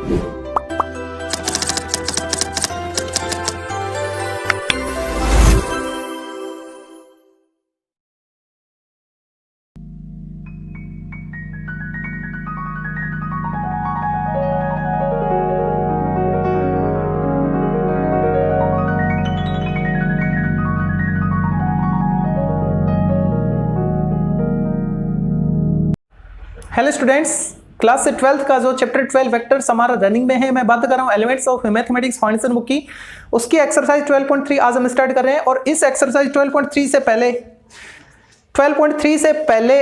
Hello students, class 12th का जो chapter 12 vectors हमारा रनिंग में है, मैं बात कर रहा हूँ elements of mathematics foundation book की। उसकी एक्सरसाइज 12.3 आज हम स्टार्ट कर रहे हैं। और इस एक्सरसाइज 12.3 से पहले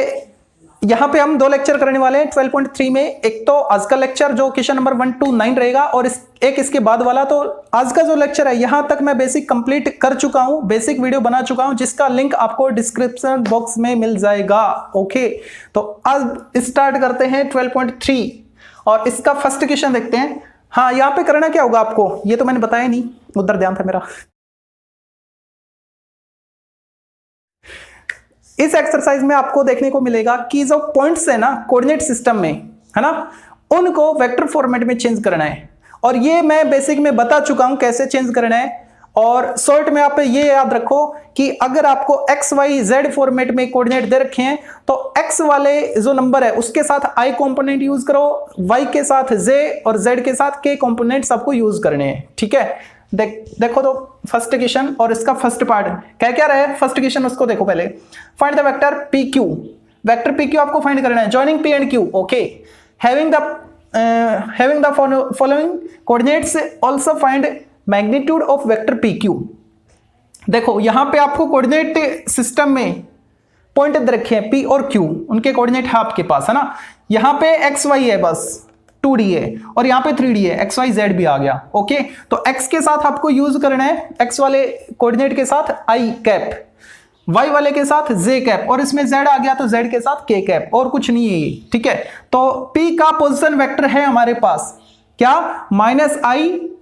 यहाँ पे हम दो लेक्चर करने वाले हैं 12.3 में। एक तो आज का लेक्चर जो क्वेश्चन नंबर 1 to 9 रहेगा, और एक इसके बाद वाला। तो आज का जो लेक्चर है यहाँ तक मैं बेसिक कंप्लीट कर चुका हूँ, बेसिक वीडियो बना चुका हूँ, जिसका लिंक आपको डिस्क्रिप्शन बॉक्स में मिल जाएगा। ओके, तो आज स्टार्ट करते हैं 12.3 और इसका फर्स्ट क्वेश्चन देखते हैं। हाँ, यहाँ पे करना क्या होगा आपको, ये तो मैंने बताया नहीं, उधर ध्यान था मेरा। इस एक्सरसाइज में आपको देखने को मिलेगा कि जो पॉइंट्स है ना कोऑर्डिनेट सिस्टम में, है ना, उनको वेक्टर फॉर्मेट में चेंज करना है। और ये मैं बेसिक में बता चुका हूं कैसे चेंज करना है। और शॉर्ट में आप ये याद रखो कि अगर आपको एक्स वाई जेड फॉर्मेट में कोऑर्डिनेट दे रखे हैं तो एक्स वाले जो नंबर है उसके साथ आई कंपोनेंट यूज करो, वाई के साथ जे और जेड के साथ के कंपोनेंट्स आपको यूज करने हैं। ठीक है, देखो तो फर्स्ट क्वेश्चन और इसका फर्स्ट पार्ट क्या क्या रहा है। फर्स्ट क्वेश्चन उसको देखो पहले। Find the vector P Q. Vector P Q आपको फाइंड करना है joining P and Q. Okay, having the following coordinates also find magnitude of vector P Q. देखो यहां पे आपको कोऑर्डिनेट सिस्टम में पॉइंट दे रखे हैं पी और क्यू, उनके कोऑर्डिनेट है आपके पास, है ना। यहां पे एक्स वाई है बस 2D है, और यहाँ पे 3D है, एक्स वाई जेड भी आ गया। ओके, तो x के साथ आपको यूज करना है, x वाले कोऑर्डिनेट के साथ i कैप, y वाले के साथ j कैप, और इसमें z आ गया तो z के साथ k कैप, और कुछ नहीं है ये। ठीक है, तो p का पोजीशन वेक्टर है हमारे पास क्या, -i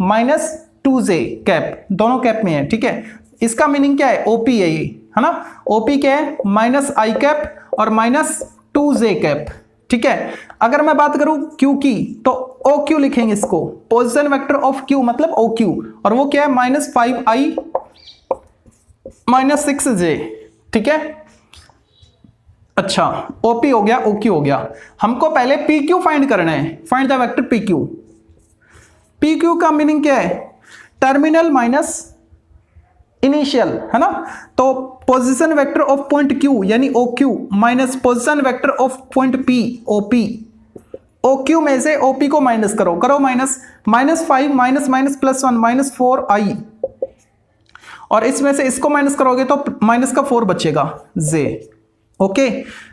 -2j कैप, दोनों कैप में है। ठीक है, इसका मीनिंग क्या है, OP है ये, है ना। OP क्या है, -i कैप और -2j कैप। ठीक है, अगर मैं बात करूं क्यू की तो OQ लिखेंगे इसको, पोजीशन वेक्टर ऑफ क्यू मतलब OQ, और वो क्या है -5i -6j। ठीक है, अच्छा OP हो गया, OQ हो गया। हमको पहले PQ फाइंड करना है, find the vector PQ। PQ का मीनिंग क्या है, टर्मिनल माइनस इनिशियल, है ना। तो position vector of point Q यानी OQ minus position vector of point P OP। OQ में से OP को माइनस करो माइनस, -5 माइनस +1 -4i, और इसमें से इसको माइनस करोगे तो माइनस का 4 बचेगा J। ओके,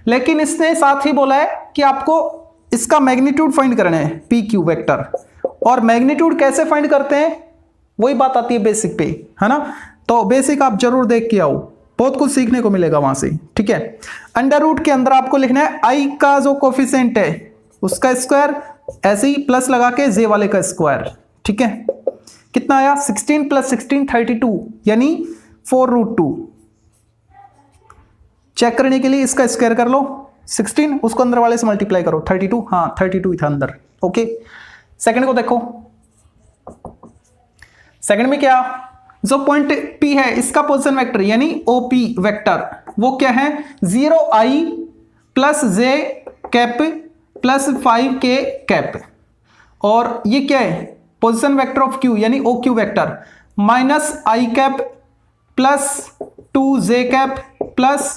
लेकिन इसने साथ ही बोला है कि आपको इसका मैग्नीट्यूड फाइंड करना है PQ वेक्टर। और मैग्नीट्यूड कैसे फाइंड करते हैं वही बात आती है बेसिक पे, है ना। तो बेसिक आप जरूर देख के आओ, बहुत कुछ सीखने को मिलेगा वहां से। ठीक है, अंडर रूट के अंदर आपको लिखना है आई का जो कोफिशिएंट है उसका स्क्वायर, ऐसे ही प्लस लगा के जे वाले का स्क्वायर। ठीक है, कितना आया, 16 + 16 32 यानी 4√2। चेक करने के लिए इसका स्क्वायर कर लो, 16 उसको अंदर वाले से मल्टीप्लाई करो, 32, हाँ 32 था अंदर। ओके, सेकंड को देखो, सेकंड में क्या, जो पॉइंट P है इसका पोजीशन वेक्टर यानी OP वेक्टर वो क्या है, 0i + j cap + 5k cap, और ये क्या है पोजीशन वेक्टर ऑफ Q यानी OQ vector -i cap + 2j cap +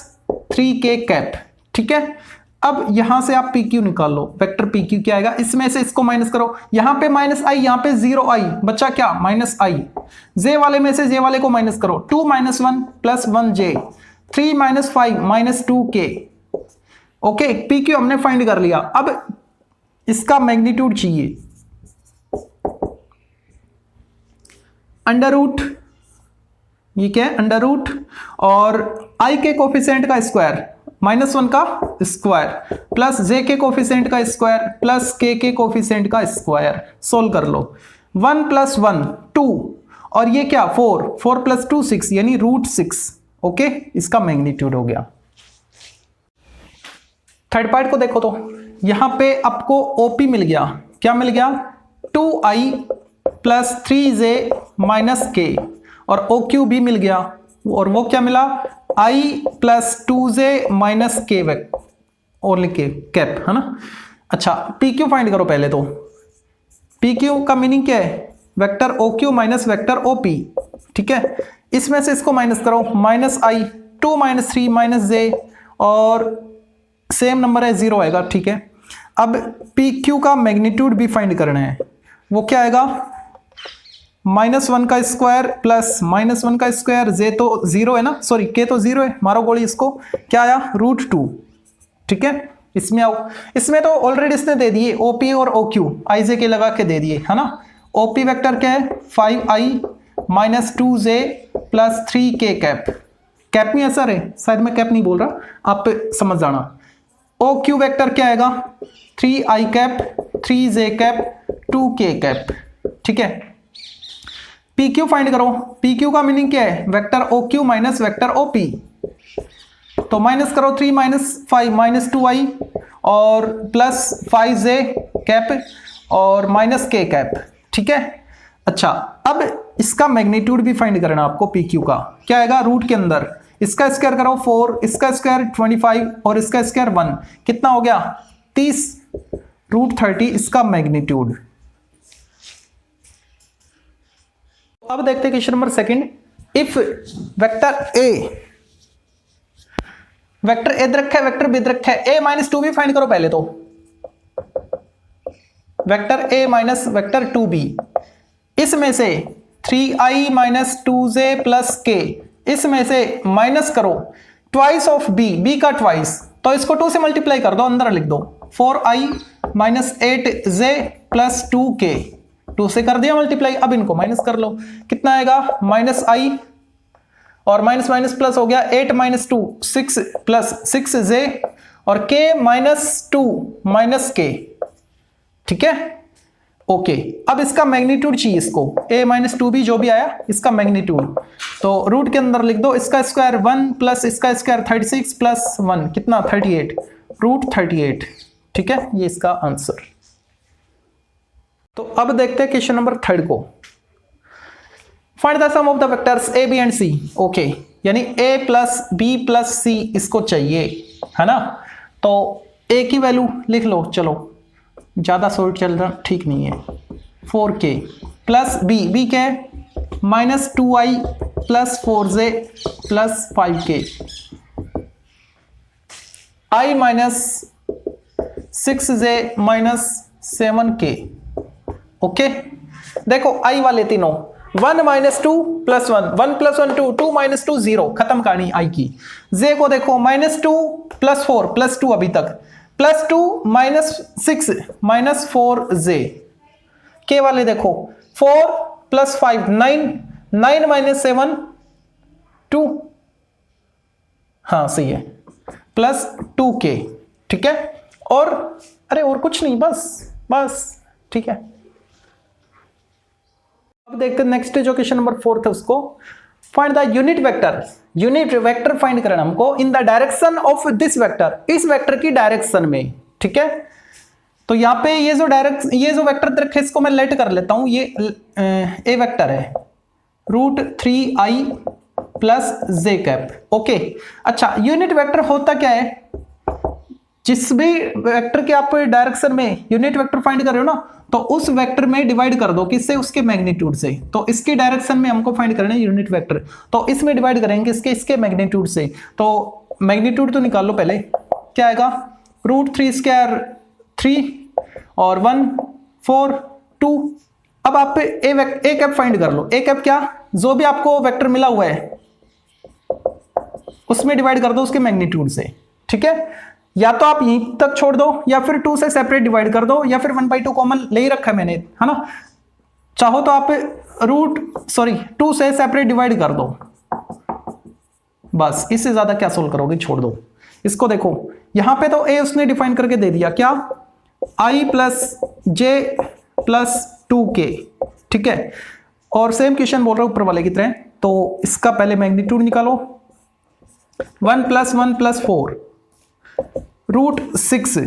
3k cap. ठीक है, अब यहां से आप PQ निकाल लो, वेक्टर PQ क्या आएगा, इसमें से इसको माइनस करो, यहां पे -i, यहां पे 0i बच्चा क्या -i, j वाले में से j वाले को माइनस करो, 2 - 1 + 1j, 3 - 5 - 2k। ओके, PQ हमने फाइंड कर लिया। अब इसका मैग्नीट्यूड चाहिए, अंडर रूट, ये क्या है अंडर रूट, और i के कोफिशिएंट का स्क्वायर -1 का स्क्वायर प्लस j के कोफिशिएंट का स्क्वायर प्लस k के कोफिशिएंट का स्क्वायर। सोल्व कर लो, 1 + 1 2, और ये क्या 4 + 2 6 यानी √6। ओके, इसका मैग्नीट्यूड हो गया। थर्ड पार्ट को देखो तो यहां पे आपको OP मिल गया, क्या मिल गया, 2i plus 3j minus k, और ओ क्यू भी मिल गया, और वो क्या मिला, i plus 2j minus k और लिख के कैप, है ना। अच्छा पी क्यू फाइंड करो पहले। तो पी क्यू का मीनिंग क्या है, vector O Q minus vector O P, ठीक है। इसमें से इसको माइनस करो, minus i, 2 minus 3 minus j, और सेम नंबर है 0 आएगा, ठीक है। अब पी क्यू का मैग्नीट्यूड भी फाइंड करना है, वो क्या आएगा, -1 का स्क्वायर प्लस -1 का स्क्वायर, जे तो 0 है ना, सॉरी के तो 0 है, मारो गोली इसको, क्या आया √2, ठीक है। इसमें आओ, इसमें तो ऑलरेडी इसने दे दिए ओपी और ओ क्यू, आई जे के लगा के दे दिए, है ना। ओपी वेक्टर क्या है, 5i minus 2j plus 3k cap, cap में ऐसा है, शायद मैं कैप नहीं बोल रहा, आप समझ जाना। ओ क्यू वेक्टर क्या आएगा, 3i cap, 3j cap, 2k cap, ठीक है। पी क्यू फाइंड करो, पी क्यू का मीनिंग क्या है, vector O Q minus vector O P, तो माइनस करो, 3 माइनस 5 माइनस 2i और प्लस 5j कैप और माइनस k कैप, ठीक है। अच्छा अब इसका मैग्नीट्यूड भी फाइंड करना आपको, पी क्यू का क्या आएगा, रूट के अंदर इसका स्क्वायर करो 4, इसका स्क्वायर 25 और इसका स्क्वायर 1, कितना हो गया 30, √30 इसका मैग्नीट्यूड। अब देखते हैं question number second, if vector A, vector A रखा है, वेक्टर बी रखा है, a माइनस 2b फाइंड करो पहले। तो vector a minus vector 2b, इसमें से 3i minus 2j plus k, इसमें से माइनस करो ट्वाइस ऑफ b, b का ट्वाइस, तो इसको 2 से मल्टीप्लाई कर दो, अंदर लिख दो 4i minus 8j plus 2k, 2 से कर दिया मल्टीप्लाई। अब इनको माइनस कर लो, कितना आएगा -i और माइनस माइनस प्लस हो गया 8 माइनस 2 6 प्लस 6j और k माइनस 2 माइनस k, ठीक है। ओके अब इसका मैग्नीट्यूड चाहिए इसको, a माइनस 2b जो भी आया इसका मैग्नीट्यूड, तो रूट के अंदर लिख दो, इसका स्क्वायर 1 प्लस इसका स्क्वायर 36 प्लस 1 कितना 38, √38, ठीक है। ये इसका आंसर। तो अब देखते हैं क्वेश्चन नंबर थर्ड को, find the sum of the vectors a b and c। Okay यानी a plus b plus c इसको चाहिए, है ना। तो a की वैल्यू लिख लो, चलो ज्यादा शॉर्ट चल रहा ठीक नहीं है, 4k प्लस b क्या है -2i plus 4j plus 5k, i minus 6j minus 7k। Okay देखो i वाले तीनों 1 माइनस 2 प्लस 1, 1 प्लस 1 2, 2 माइनस 2 0, खत्म कहानी i की। j को देखो -2 प्लस 4 प्लस 2 अभी तक, plus 2 minus 6 minus 4j। k वाले देखो 4 प्लस 5 9, 9 माइनस 7 2, हाँ सही है, प्लस 2k, ठीक है। और अरे और कुछ नहीं, बस ठीक है। अब देखते हैं नेक्स्ट जो क्वेश्चन नंबर 4 है उसको, find the unit vector find करना हमको इन the direction of this vector, इस वेक्टर की डायरेक्शन में, ठीक है। तो यहाँ पे ये जो वेक्टर रखे इसको मैं लेट कर लेता हूं, ये ए वेक्टर है √3i plus j cap. Okay अच्छा यूनिट वेक्टर होता क्या है, जिस भी वेक्टर के आप डायरेक्शन में यूनिट वेक्टर फाइंड कर रहे हो ना, तो उस वेक्टर में डिवाइड कर दो, किससे, उसके मैग्नीट्यूड से। तो इसकी डायरेक्शन में हमको फाइंड करना है यूनिट वेक्टर, तो इसमें डिवाइड करेंगे इसके मैग्नीट्यूड से। तो मैग्नीट्यूड तो निकाल लो पहले, क्या आएगा √3 स्क्वायर 3 और 1 4 2। अब आप ए कैप फाइंड कर लो, ए कैप क्या, जो भी आपको वेक्टर मिला हुआ है उसमें डिवाइड कर दो उसके मैग्नीट्यूड से, ठीक है। या तो आप यहीं तक छोड़ दो, या फिर 2 से सेपरेट डिवाइड कर दो, या फिर 1/2 कॉमन ले ही रखा है मैंने, है ना। चाहो तो आप 2 से सेपरेट डिवाइड कर दो, बस इससे ज्यादा क्या सोल्व करोगे, छोड़ दो इसको। देखो यहां पे तो a उसने डिफाइन करके दे दिया, क्या i plus j plus 2k, ठीक है। और सेम क्वेश्चन बोल रहा हूं ऊपर वाले की तरह, तो इसका पहले मैग्नीट्यूड निकालो, 1 प्लस 1 प्लस 4 √6,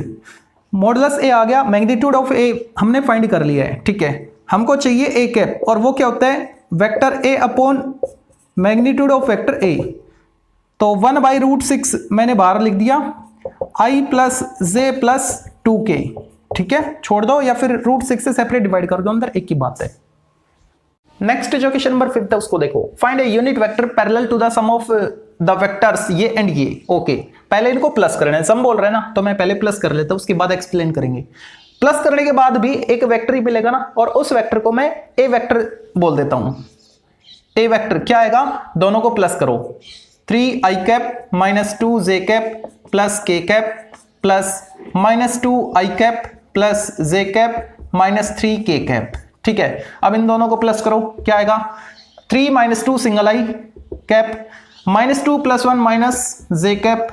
मॉडुलस ए आ गया, मैग्नीट्यूड ऑफ ए हमने फाइंड कर लिया है, ठीक है। हमको चाहिए ए कैप, और वो क्या होता है, vector A upon magnitude of vector A. तो 1/√6 मैंने बाहर लिख दिया, i plus J plus 2k, ठीक है, छोड़ दो या फिर √6 से सेपरेट डिवाइड कर दो, अंदर एक ही बात है। नेक्स्ट जो क्वेश्चन नंबर 5 है उसको देखो, find a unit vector parallel to the sum of the vectors ये एंड ये। ओके, पहले इनको प्लस करना है, सम बोल रहे हैं ना, तो मैं पहले प्लस कर लेता हूं, उसके बाद एक्सप्लेन करेंगे। प्लस करने के बाद भी एक वेक्टर ही मिलेगा ना, और उस वेक्टर को मैं ए वेक्टर बोल देता हूं। ए वेक्टर क्या आएगा, दोनों को प्लस करो, 3i cap minus 2j cap plus k cap plus minus 2i cap plus j cap minus 3k cap, ठीक है। अब इन दोनों को प्लस करो, क्या आएगा, 3 minus 2 single i cap minus 2 plus 1 minus j cap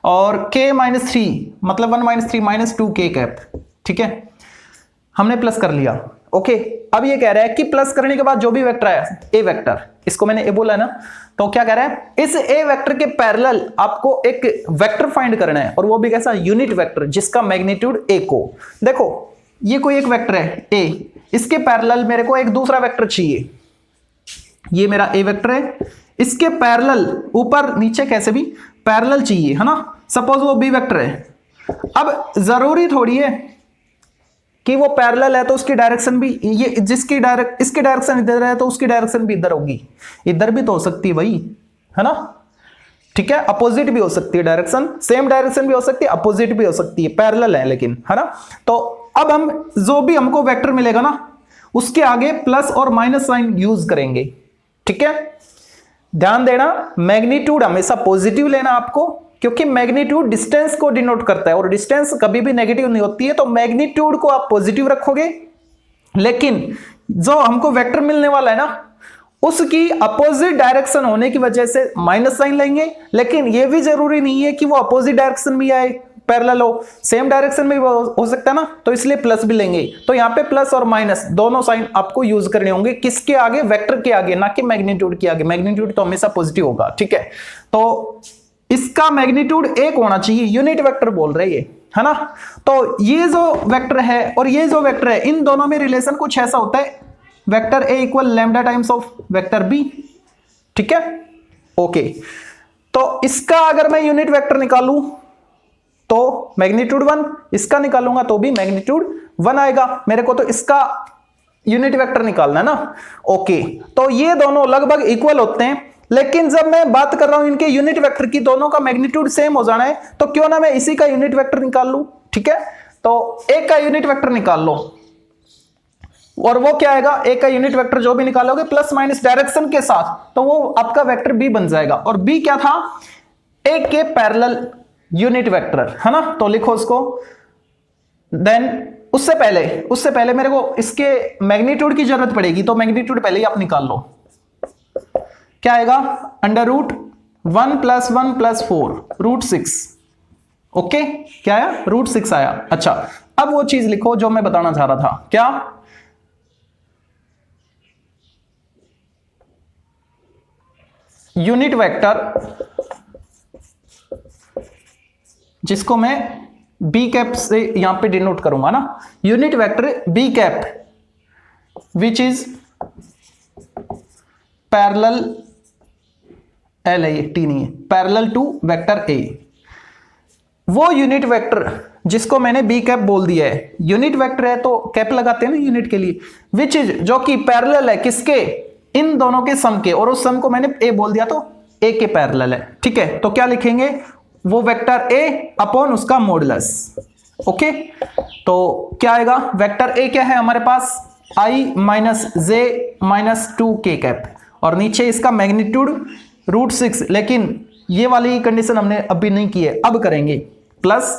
और k माइनस 3 मतलब 1 माइनस 3 माइनस 2k कैप, ठीक है, हमने प्लस कर लिया। ओके, अब ये कह रहा है कि प्लस करने के बाद जो भी वेक्टर आया ए वेक्टर, इसको मैंने ए बोला है ना, तो क्या कह रहा है, इस ए वेक्टर के पैरेलल आपको एक वेक्टर फाइंड करना है, और वो भी कैसा, यूनिट वेक्टर जिसका मैग्नीट्यूड ए को, देखो ये कोई एक वेक्टर है ए, इसके पैरेलल मेरे को एक दूसरा वेक्टर चाहिए, ये मेरा ए वेक्टर है, इसके पैरेलल ऊपर नीचे कैसे भी पैरेलल चाहिए, है ना। सपोज वो बी वेक्टर है, अब जरूरी थोड़ी है कि वो पैरेलल है तो उसकी डायरेक्शन भी ये इसकी डायरेक्शन इधर है तो उसकी डायरेक्शन भी इधर होगी, इधर भी तो हो सकती है भाई, है ना, ठीक है, अपोजिट भी हो सकती है डायरेक्शन, सेम डायरेक्शन भी हो सकती है, अपोजिट भी हो सकती है, पैरेलल है लेकिन, है ना। तो अब हम जो भी हमको वेक्टर मिलेगा ना, उसके आगे प्लस और माइनस साइन यूज करेंगे, ठीक है। ध्यान देना, मैग्नीट्यूड हमेशा पॉजिटिव लेना आपको, क्योंकि मैग्नीट्यूड डिस्टेंस को डिनोट करता है और डिस्टेंस कभी भी नेगेटिव नहीं होती है, तो मैग्नीट्यूड को आप पॉजिटिव रखोगे, लेकिन जो हमको वेक्टर मिलने वाला है ना, उसकी अपोजिट डायरेक्शन होने की वजह से माइनस साइन लेंगे, लेकिन यह भी जरूरी नहीं है कि वो अपोजिट डायरेक्शन में आए, पैरेलल हो, सेम डायरेक्शन में हो सकता है ना, तो इसलिए प्लस भी लेंगे। तो यहाँ पे प्लस और माइनस दोनों साइन आपको यूज करने होंगे, किसके आगे, वेक्टर के आगे, ना कि मैग्नीट्यूड के आगे। मैग्नीट्यूड तो हमेशा पॉजिटिव होगा, ठीक है। तो इसका मैग्नीट्यूड 1 होना चाहिए, यूनिट वेक्टर बोल रहे हैं, है ना। तो ये जो वेक्टर है और ये जो वेक्टर है, इन दोनों में रिलेशन कुछ ऐसा होता है, vector a equal lambda times of vector b, ठीक है। ओके, तो इसका अगर मैं यूनिट वेक्टर निकालूं तो मैग्नीट्यूड 1, इसका निकालूंगा तो भी मैग्नीट्यूड 1 आएगा। मेरे को तो इसका यूनिट वेक्टर निकालना है ना। ओके, तो ये दोनों लगभग इक्वल होते हैं, लेकिन जब मैं बात कर रहा हूं इनके यूनिट वेक्टर की, दोनों का मैग्नीट्यूड सेम हो जाना है, तो क्यों ना मैं इसी का यूनिट वेक्टर निकाल लूं, ठीक है। तो एक का यूनिट वेक्टर निकाल लो, और वो क्या आएगा, एक का यूनिट वेक्टर जो भी निकालोगे प्लस माइनस डायरेक्शन के साथ, तो वो आपका वेक्टर बी बन जाएगा। और बी क्या था, ए के पैरेलल यूनिट वेक्टर, है ना। तो लिखो उसको, देन उससे पहले मेरे को इसके मैग्नीट्यूड की जरूरत पड़ेगी, तो मैग्नीट्यूड पहले ही आप निकाल लो। क्या आएगा, √1 + 1 + 4 √6। ओके, क्या आया, √6 आया। अच्छा, अब वो चीज लिखो जो मैं बताना चाह रहा था, क्या, यूनिट वेक्टर जिसको मैं बी कैप से यहां पे डिनोट करूंगा ना, unit vector b cap which is parallel, L है ये, टी नहीं है, पैरेलल टू वेक्टर ए, वो यूनिट वेक्टर जिसको मैंने बी कैप बोल दिया है। यूनिट वेक्टर है तो कैप लगाते हैं ना यूनिट के लिए, विच इज जो कि पैरेलल है किसके, इन दोनों के सम के, और उस सम को मैंने ए बोल दिया तो ए के पैरेलल है, ठीक है। तो क्या लिखेंगे, वो वेक्टर ए अपॉन उसका मॉडुलस। ओके, तो क्या आएगा, वेक्टर ए क्या है हमारे पास, i - j - 2k कैप, और नीचे इसका मैग्नीट्यूड √6, लेकिन ये वाली कंडीशन हमने अभी नहीं की है, अब करेंगे प्लस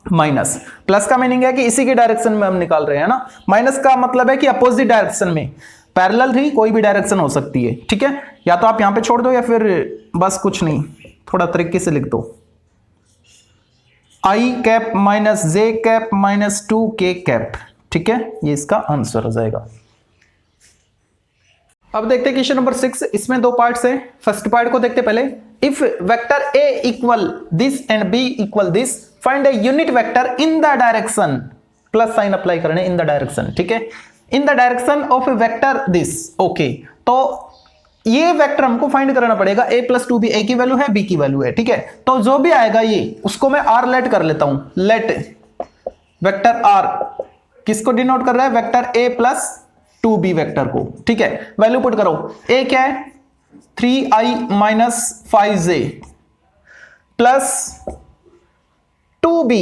माइनस। प्लस का मीनिंग है कि इसी की डायरेक्शन में हम निकाल रहे हैं ना, माइनस का मतलब है कि अपोजिट डायरेक्शन में, पैरेलल थी कोई भी डायरेक्शन हो सकती है, ठीक है। या तो आप यहां पे छोड़ दो या फिर बस कुछ नहीं, थोड़ा तरीके से लिख दो, i cap - j cap - 2k cap, ठीक है, ये इसका आंसर हो जाएगा। अब देखते हैं क्वेश्चन नंबर 6, इसमें दो पार्ट्स हैं। फर्स्ट पार्ट को देखते पहले। If vector a equal this and b equal this, find a unit vector in the direction, plus sign apply करने, इन द डायरेक्शन, ठीक है, in the direction of a vector this. Okay, तो ये vector हमको find करना पड़ेगा। a plus 2b, a की value है, b की वैल्यू है, ठीक है। तो जो भी आएगा ये, उसको मैं r लेट कर लेता हूं। लेट वेक्टर r किसको डिनोट कर रहा है? Vector a plus 2b vector को, ठीक है। वैल्यू पुट करो। a क्या है? 3i minus 5j plus 2b,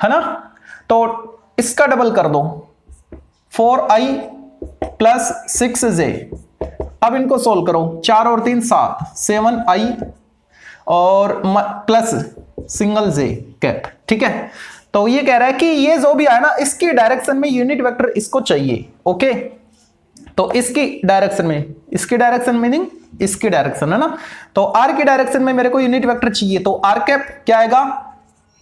है ना। तो इसका डबल कर दो, 4i प्लस 6j। अब इनको सोल्व करो, 4 और 3 7, 7i और प्लस सिंगल j कैप, ठीक है। तो ये कह रहा है कि ये जो भी आया ना, इसकी डायरेक्शन में यूनिट वेक्टर इसको चाहिए। ओके, तो इसकी डायरेक्शन में, इसकी डायरेक्शन मीनिंग इसकी डायरेक्शन, है ना। तो r की डायरेक्शन में मेरे को यूनिट वेक्टर चाहिए, तो r कैप क्या आएगा?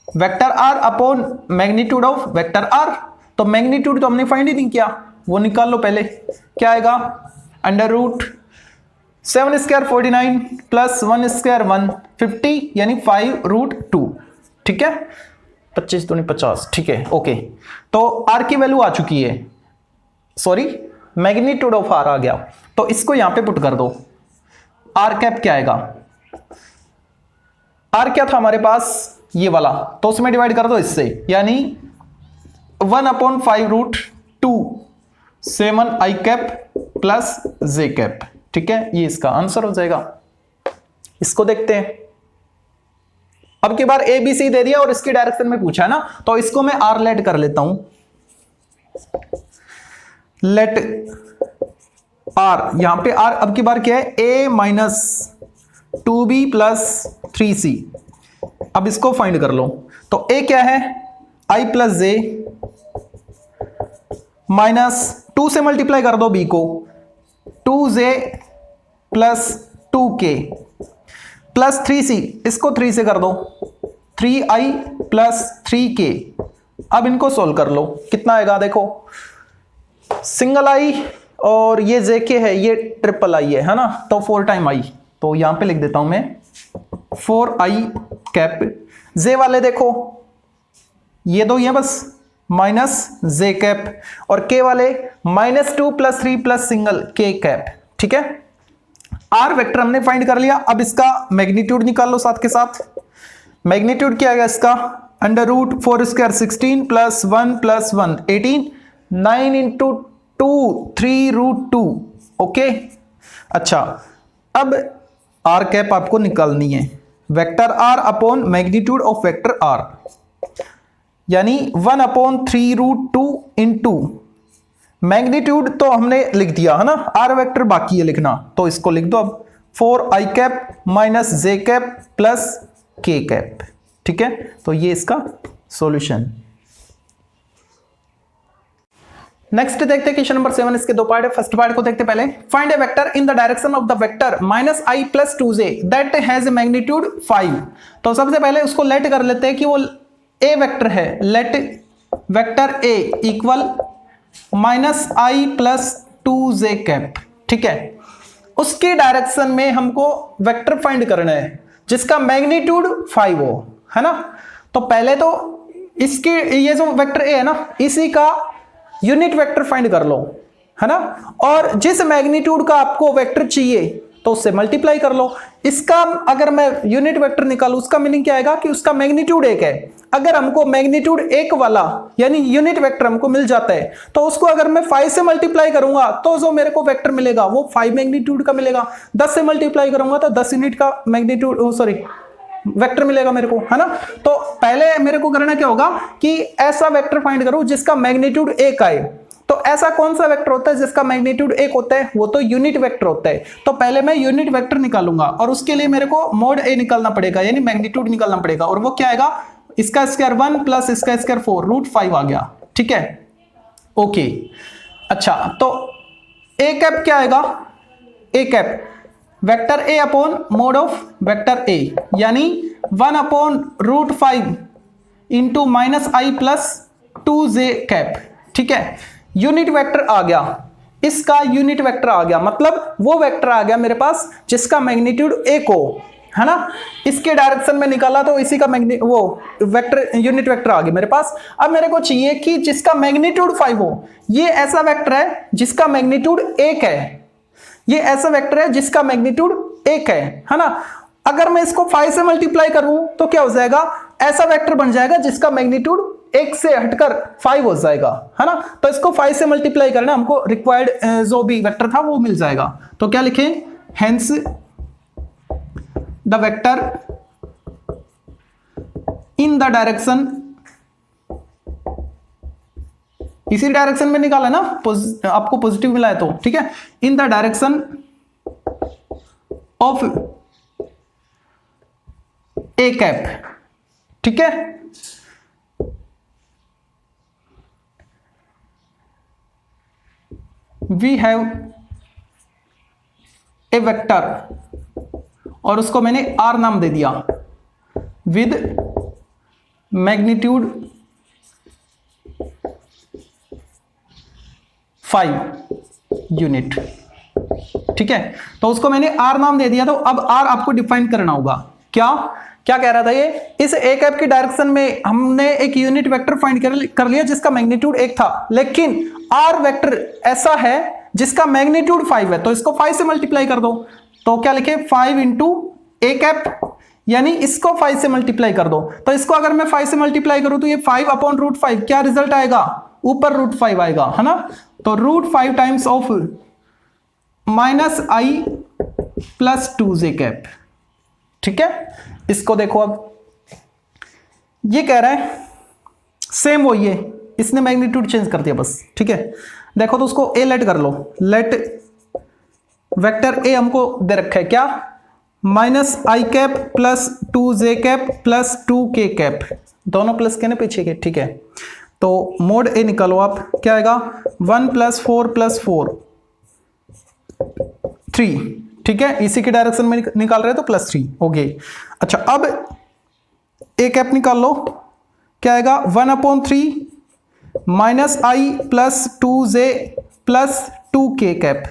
Vector r upon magnitude of vector r। तो मैग्नीट्यूड तो हमने फाइंड ही नहीं किया, वो निकाल लो पहले। क्या आएगा? Under root 7 square 49 plus 1 square 150, यानी 5 रूट 2, ठीक है। 25 दूनी 50, ठीक है। ओके, तो r की वैल्यू आ चुकी है, सॉरी मैग्नीट्यूड ऑफ r आ गया, तो इसको यहां पे पुट कर दो। r कैप क्या आएगा? r क्या था हमारे पास? ये वाला, तो उसमें डिवाइड कर दो इससे, यानी 1/5 root 2 7i cap plus j cap, ठीक है। ये इसका आंसर हो जाएगा। इसको देखते हैं। अब की बार a b c दे दिया और इसकी डायरेक्शन में पूछा है ना, तो इसको मैं r लेट कर लेता हूं। लेट r, यहां पे r अब की बार क्या है? a minus 2b plus 3c। अब इसको फाइंड कर लो। तो a क्या है? i प्लस j माइनस 2 से मल्टीप्लाई कर दो b को, 2j plus 2k plus 3c, इसको 3 से कर दो, 3i प्लस 3k। अब इनको सोल्व कर लो, कितना आएगा? देखो, सिंगल i और ये jk है, ये ट्रिपल i है ना, तो 4 टाइम i। तो यहां पे लिख देता हूं मैं 4i कैप। j वाले देखो, ये दो ये बस माइनस j कैप, और k वाले -2 plus 3 plus single k cap, ठीक है। r वेक्टर हमने फाइंड कर लिया। अब इसका मैग्नीट्यूड निकाल लो साथ के साथ। मैग्नीट्यूड क्या आएगा इसका? Under root 4 square 16 plus 1 plus 1 18, 9 into 2 3 root 2। Okay, अच्छा, अब r कैप आपको निकालनी है। Vector r upon magnitude of vector r, यानी 1/3 रूट 2 इंटू मैग्नीट्यूड तो हमने लिख दिया है ना, r वेक्टर बाकी है लिखना, तो इसको लिख दो अब 4i cap minus j cap plus k cap, ठीक है। तो ये इसका सॉल्यूशन। नेक्स्ट देखते हैं क्वेश्चन नंबर 7, इसके दो पार्ट है। फर्स्ट पार्ट को देखते पहले। Find A vector in the direction of the vector -i plus 2j that has magnitude 5। तो सबसे पहले उसको लेट कर लेते हैं कि वो a वेक्टर है। Let vector a equal -i plus 2j cap, ठीक है। उसकी डायरेक्शन में हमको वेक्टर फाइंड करना है जिसका मैग्नीट्यूड 5 हो, है ना। तो पहले तो इसकी, ये जो वेक्टर a है ना, इसी का यूनिट वेक्टर फाइंड कर लो, है ना। और जिस मैग्नीट्यूड का आपको वेक्टर चाहिए तो उससे मल्टीप्लाई कर लो। इसका अगर मैं यूनिट वेक्टर निकालूं, उसका मीनिंग क्या आएगा कि उसका मैग्नीट्यूड 1 है। अगर हमको मैग्नीट्यूड 1 वाला यानी यूनिट वेक्टर हमको मिल जाता है, तो उसको अगर मैं 5 से मल्टीप्लाई करूंगा तो जो मेरे को वेक्टर मिलेगा वो 5 मैग्नीट्यूड का मिलेगा। 10 से मल्टीप्लाई करूंगा तो 10 यूनिट का मैग्नीट्यूड, सॉरी, वेक्टर मिलेगा मेरे को, है ना। तो पहले मेरे को करना क्या होगा कि ऐसा वेक्टर फाइंड करूं जिसका मैग्नीट्यूड 1 आए। तो ऐसा कौन सा वेक्टर होता है जिसका मैग्नीट्यूड 1 होता है? वो तो यूनिट वेक्टर होता है। तो पहले मैं यूनिट वेक्टर निकालूंगा और उसके लिए मेरे को मोड a निकालना पड़ेगा, यानी मैग्नीट्यूड निकालना पड़ेगा। और वो क्या आएगा? इसका स्क्वायर 1 प्लस इसका स्क्वायर 4 रूट 5 आ गया, ठीक है। ओके, अच्छा, तो a कैप क्या आएगा? a cap vector a upon mode of vector a, यानी 1/√5 into -i plus 2j cap, ठीक है। यूनिट वेक्टर आ गया। इसका यूनिट वेक्टर आ गया, मतलब वो वेक्टर आ गया मेरे पास जिसका मैग्नीट्यूड 1 हो, है ना। इसके डायरेक्शन में निकाला तो इसी का वो वेक्टर यूनिट वेक्टर आ गया मेरे पास। अब मेरे को चाहिए कि जिसका मैग्नीट्यूड 5 हो। ये ऐसा वेक्टर है जिसका मैग्नीट्यूड 1 है, ये ऐसा वेक्टर है जिसका मैग्नीट्यूड 1 है ना। अगर मैं इसको 5 से मल्टीप्लाई करूं तो क्या हो जाएगा, ऐसा वेक्टर बन जाएगा जिसका मैग्नीट्यूड 1 से हटकर 5 हो जाएगा, है ना। तो इसको 5 से मल्टीप्लाई करना, हमको रिक्वायर्ड जो भी वेक्टर था वो मिल जाएगा। तो क्या लिखें, hence the vector in the direction, इसी डायरेक्शन में निकाला ना, आपको पॉजिटिव मिला है तो ठीक है, in the direction of A cap, ठीक है। वी हैव ए वेक्टर, और उसको मैंने आर नाम दे दिया, विद मैग्नीट्यूड 5 यूनिट, ठीक है। तो उसको मैंने आर नाम दे दिया। तो अब आर आपको डिफाइन करना होगा। क्या क्या कह रहा था ये, इस ए कैप की डायरेक्शन में हमने एक यूनिट वेक्टर फाइंड कर लिया जिसका मैग्नीट्यूड 1 था, लेकिन आर वेक्टर ऐसा है जिसका मैग्नीट्यूड 5 है, तो इसको 5 से मल्टीप्लाई कर दो। तो क्या लिखे, 5 इंटू ए कैप, यानी इसको 5 से मल्टीप्लाई कर दो। तो इसको अगर मैं 5 से मल्टीप्लाई करूं तो ये 5 अपॉन रूट 5, क्या रिजल्ट आएगा, ऊपर रूट 5 आएगा, है ना। तो root 5 times of minus I plus 2j cap, ठीक है। इसको देखो, अब ये कह रहा है सेम वही है, इसने मैग्नीट्यूड चेंज कर दिया बस, ठीक है। देखो तो उसको ए लेट कर लो, लेट वेक्टर ए हमको दे रखा है क्या, minus I cap plus 2j cap plus 2k cap, दोनों प्लस के ना पीछे के, ठीक है। तो मोड ए निकालो आप, क्या आएगा, 1 + 4 + 4 3, ठीक है। इसी के डायरेक्शन में निकाल रहे हैं तो +3 हो गई। अच्छा, अब ए कैप निकाल लो, क्या आएगा, 1/3 माइनस आई plus 2j plus 2k cap.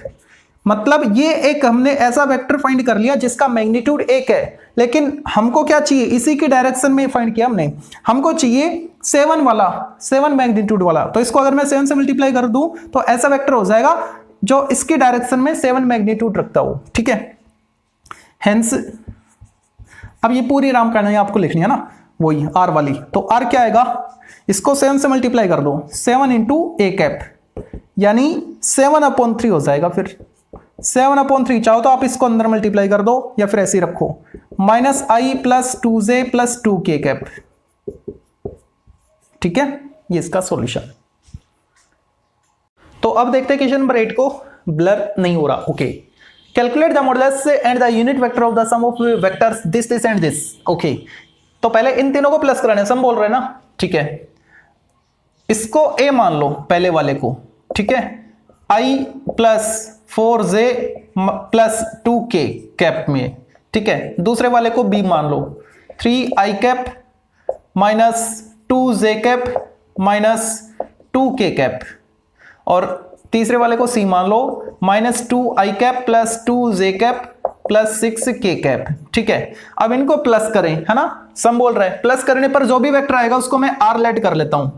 मतलब ये एक हमने ऐसा वेक्टर फाइंड कर लिया जिसका मैग्नीट्यूड 1 है, लेकिन हमको क्या चाहिए, इसी की डायरेक्शन में फाइंड किया हमने, हमको चाहिए 7 वाला, 7 मैग्नीट्यूड वाला। तो इसको अगर मैं 7 से मल्टीप्लाई कर दूं तो ऐसा वेक्टर हो जाएगा जो इसकी डायरेक्शन में 7 मैग्नीट्यूड रखता हो, ठीक है। हेंस अब ये पूरी राम कहानी आपको लिखनी है ना, वही आर वाली। तो आर क्या आएगा, इसको 7 से मल्टीप्लाई कर दो, 7 इंटू ए कैप, यानी 7/3 हो जाएगा। फिर 7/3 चाहो तो आप इसको अंदर मल्टीप्लाई कर दो या फिर ऐसे ही रखो, माइनस आई plus 2j plus 2k cap, ठीक है। ये इसका सॉल्यूशन। तो अब देखते हैं क्वेश्चन नंबर 8 को, ब्लर नहीं हो रहा, okay. Calculate the modulus and the unit vector of the sum of vectors this this and this, okay. तो पहले इन तीनों को प्लस कराने, सम बोल रहे हैं ना, ठीक है। इसको a मान लो पहले वाले को, ठीक है, i plus 4j plus 2k cap में, ठीक है। दूसरे वाले को b मान लो, 3i cap minus 2j cap minus 2k cap, और तीसरे वाले को c मान लो, minus 2i cap plus 2j cap plus 6k cap, ठीक है। अब इनको प्लस करें, है ना, सम बोल रहे हैं। प्लस करने पर जो भी वेक्टर आएगा उसको मैं r लेट कर लेता हूं,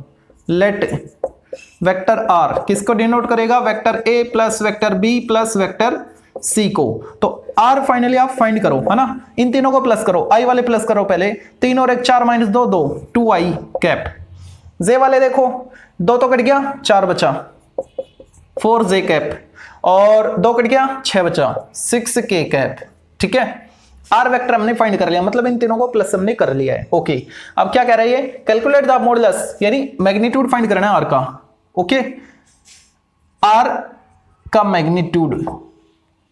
लेट वेक्टर r किसको डिनोट करेगा, vector a plus vector b plus vector c को। तो r फाइनली आप फाइंड करो, है ना, इन तीनों को प्लस करो, i वाले प्लस करो पहले, 3 और 1 4 माइनस 2 2 2i कैप। j वाले देखो, 2 तो कट गया, 4 बचा, 4j कैप, और 2 कट गया, 6 बचा, 6k कैप, ठीक है। आर वेक्टर हमने फाइंड कर लिया, मतलब इन तीनों को प्लस हमने कर लिया है, ओके। अब क्या कह रहा है ये, कैलकुलेट द मॉडुलस, यानी मैग्नीट्यूड फाइंड करना है आर का, ओके। आर का मैग्नीट्यूड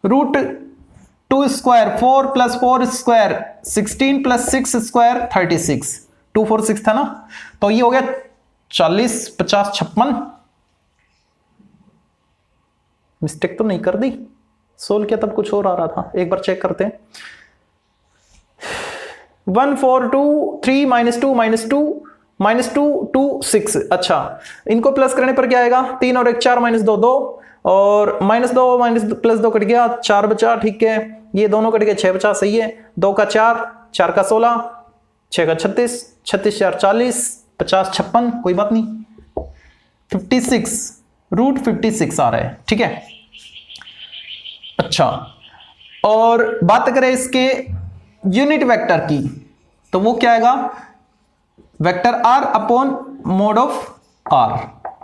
√2 स्क्वायर 4 + 4 स्क्वायर 16 + 6 स्क्वायर 36, 246 था ना, तो ये हो गया 40 50 56। मिस्टेक तो नहीं कर दी, सोल्व किया तब कुछ और आ रहा था, एक बार चेक करते हैं। 1 4 2 3 -2 -2 -2 2 6, अच्छा, इनको प्लस करने पर क्या आएगा, 3 और 1 4 -2 2, और -2 +2 कट गया, 4 बचा, ठीक है। ये दोनों कट गए, 6 बचा, सही है। 2 का 4, 4 का 16, 6 का 36, 36 4 40, 50 56, कोई बात नहीं। 56 √56 आ रहा है, ठीक है। अच्छा, और बात करें इसके यूनिट वेक्टर की, तो वो क्या आएगा, vector r upon mode of r,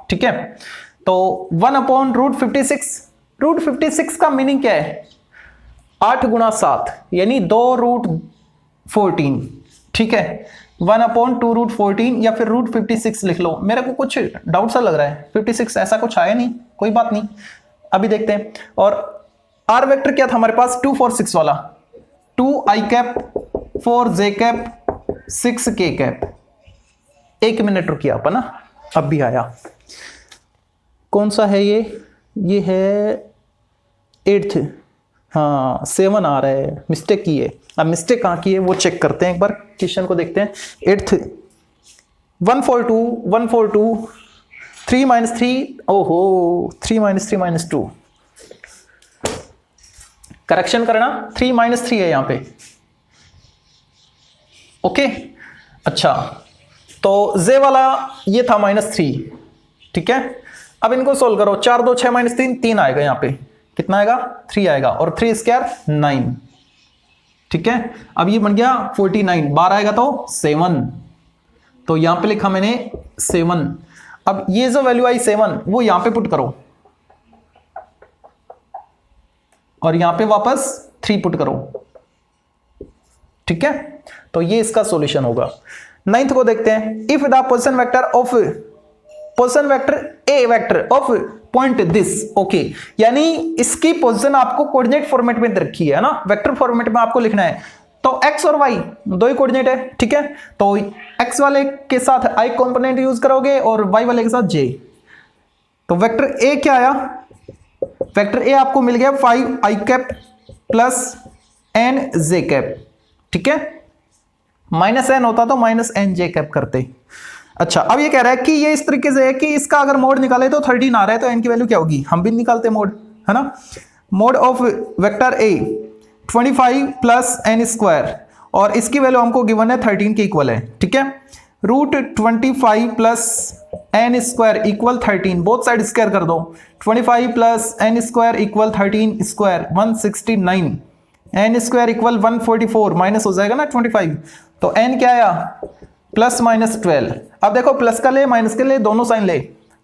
ठीक है। तो 1 अपॉन √56, √56 का मीनिंग क्या है, 8 गुणा 7 यानी 2√14, ठीक है। 1 अपॉन 2√14 या फिर √56 लिख लो। मेरे को कुछ डाउट सा लग रहा है, 56 ऐसा कुछ आया नहीं, कोई बात नहीं, अभी देखते हैं। और r वेक्टर क्या था हमारे पास, 2 4 6 वाला, 2i cap 4j cap 6k cap. 1 minute रुकिए आप, है ना, अब भी आया। कौन सा है ये है 8th, हाँ 7 आ रहा है, मिस्टेक की है। अब मिस्टेक कहाँ की है वो चेक करते हैं, एक बार क्वेश्चन को देखते हैं। 8th 142 142 3 - 3, ओहो 3 - 3 - 2, करेक्शन करना, 3 - 3 है यहां पे, ओके। अच्छा, तो जे वाला ये था -3, ठीक है। अब इनको सोल्व करो, 4 2 6 -3, 3 आएगा यहाँ पे, कितना आएगा, 3 आएगा, और 3 स्क्वायर 9, ठीक है। अब ये बन गया 49, 12 आएगा तो 7, तो यहां पे लिखा मैंने 7। अब ये जो वैल्यू आई 7 वो यहां पे पुट करो, और यहां पे वापस 3 पुट करो, ठीक है। तो ये इसका सॉल्यूशन होगा। 9th को देखते हैं। If the position vector A vector of point this, okay, यानी इसकी पोजीशन आपको कोऑर्डिनेट फॉर्मेट में रखी है ना, वेक्टर फॉर्मेट में आपको लिखना है। तो x और y दो ही कोऑर्डिनेट है, ठीक है। तो x वाले के साथ i कंपोनेंट यूज करोगे और y वाले के साथ j। तो वेक्टर ए क्या आया, वेक्टर ए आपको मिल गया 5i cap plus n j cap, ठीक है। -n होता तो -n j कैप करते। अच्छा, अब ये कह रहा है कि ये इस तरीके से है कि इसका अगर मोड निकाले तो 13 आ रहा है, तो n की वैल्यू क्या होगी, हम भी निकालते मोड, है ना। Mode of vector A 25 plus n², और इसकी वैल्यू हमको गिवन है 13 के इक्वल है, ठीक है। √25 plus n² equal 13, both side square कर दो। 25 plus n² equal 13 square 169, n² equal 144, minus हो जाएगा ना 25, तो n क्या आया, +-12। अब देखो प्लस का ले माइनस के ले, दोनों साइन ले,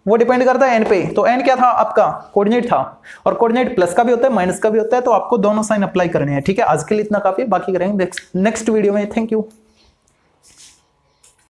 वो डिपेंड करता है n पे। तो n क्या था आपका, कोऑर्डिनेट था, और कोऑर्डिनेट प्लस का भी होता है माइनस का भी होता है, तो आपको दोनों साइन अप्लाई करने हैं, ठीक है। आज के लिए इतना काफी है, बाकी करेंगे नेक्स्ट वीडियो में। Thank you.